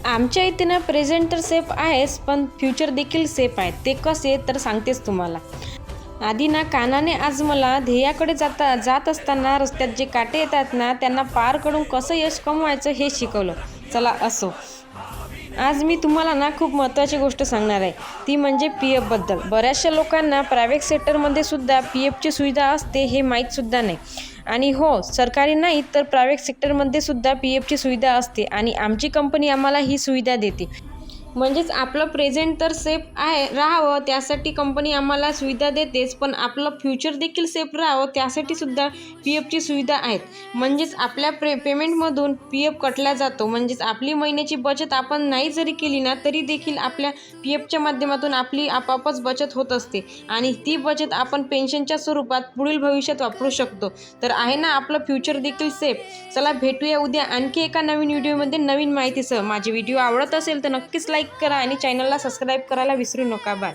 आमच्या इथे ना प्रेझेंट तर सेफ आहेच, पण फ्युचर देखील सेफ आहे. ते कसे तर सांगतेच तुम्हाला. आधी ना कानाने आज मला ध्येयाकडे जात असताना रस्त्यात जे काटे येतात ना, त्यांना पार करून कसं यश कमवायचं हे शिकवलं. चला असो. आज मी तुम्हाला ना खूप महत्त्वाची गोष्ट सांगणार आहे. ती म्हणजे पी-एफबद्दल. बऱ्याचशा लोकांना प्रायव्हेट सेक्टरमध्ये सुद्धा पी-एफची सुविधा असते हे माहीतसुद्धा नाही. आणि हो, सरकारी नाही तर प्रायव्हेट सेक्टरमध्ये सुद्धा पी-एफची सुविधा असते आणि आमची कंपनी आम्हाला ही सुविधा देते. म्हणजेच आपलं प्रेझेंट तर सेफ आहे राहावं त्यासाठी कंपनी आम्हाला सुविधा देतेच, पण आपलं फ्युचर देखील सेफ राहावं त्यासाठी सुद्धा पी-एफची सुविधा आहेत. म्हणजेच आपल्या पेमेंटमधून पी-एफ कटला जातो. म्हणजेच आपली महिन्याची बचत आपण नाही जरी केली ना तरी देखील आपल्या पी-एफच्या माध्यमातून आपली आपोआपच बचत होत असते आणि ती बचत आपण पेन्शनच्या स्वरूपात पुढील भविष्यात वापरू शकतो. तर आहे ना आपलं फ्युचर देखील सेफ. चला भेटूया उद्या आणखी एका नवीन व्हिडिओमध्ये नवीन माहितीसह. माझे व्हिडिओ आवडत असेल तर नक्कीच लाईक करा आणि चॅनलला सबस्क्राईब करायला विसरू नका. बाय.